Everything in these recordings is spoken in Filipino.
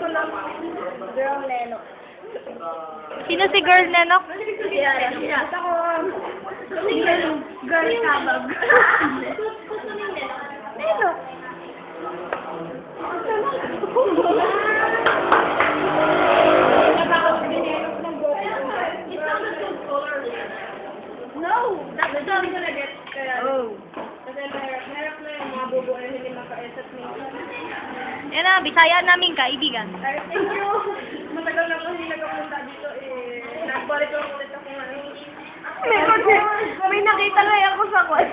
Girl Lennox. Sino si Girl Nenok? Yes. Ako, Girl Kabag. Lennox. No! That's what I'm gonna get. Oh. Kasi meron na yung mga bubo na hindi maka-esat mo. Yan na, Bisaya namin kaibigan. Thank you! Matagal na po hindi nagkapunta dito eh. Nagbalik lang ulit ako ngayon. May nakita na ako sa kwan.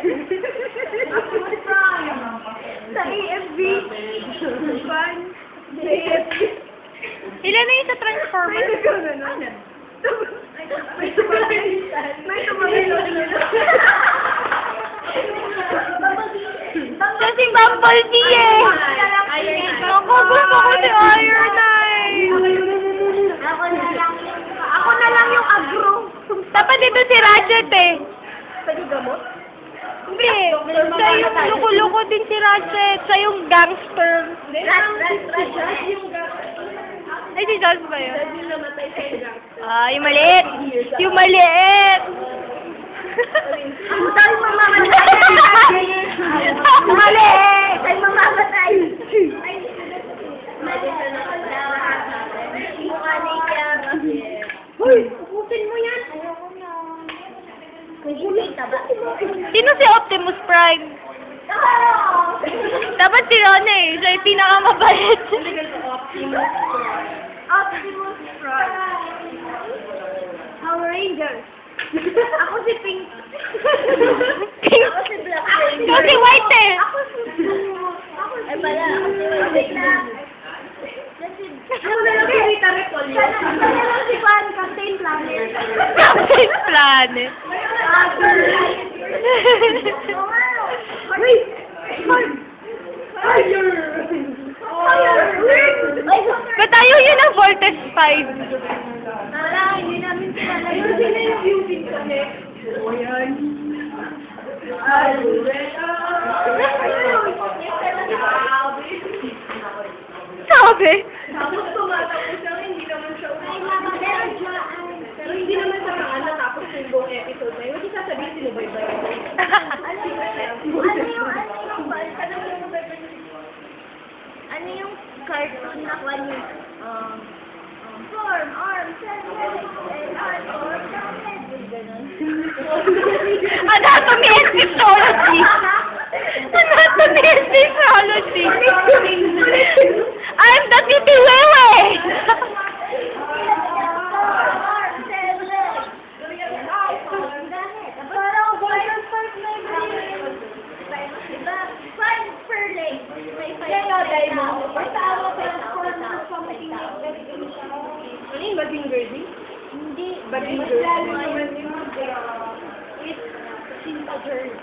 Sa AFB. Kwan. Sa AFB. Ilan na yun sa Transformers? May nagkaganon. May tumagay. May tumagay. Siya si Bumblebee eh! Naku, gusto ko si Iron Knight! Ako na lang yung agro. Dapat dito si Ratchet eh! Pag-gamot? Hindi, siya yung luko-luko din si Ratchet. Siya yung gangster. Ay, si Josh ba yun? Ah, yung maliit! Yung maliit! Ang dami mamamatay! Maliit! Ay, mamamatay! Hoy! Uputin mo yan! Sino si Optimus Prime? Dapat si Ron eh. Siya yung pinakamabait. Optimus Prime. Power Rangers. Ako si Pink. Ako si Black Ranger. Ikaw si White eh. Ako si Ay pala, ako si White. Ako na lang si Rita Repolyo. Ako na lang si Juan, Captain Planet. Captain Planet. Wait! Fire! Ba't ayaw yun ng Voltes 5? Hindi namin kilala yun. Sino yung beauty connect? O yan. Sabi? Tapos tumatapos siya, hindi naman siya pero hindi naman siya nakala tapos yung buong episode na yun. Hindi sasabihin sinubaybay. Ano yung cartoon na kwan yung form, arms, and legs, and heart, or ganun. Anatomy and Physiology. Anatomy and Physiology. I'm the Titi Wewe. Arms and legs. Parang vital part na yun. Diba? 5 per leg. May 5 per leg. Basta ako transform na something like that. Ano yung bading girding? Hindi. Bading girding. It's Sinta Girding.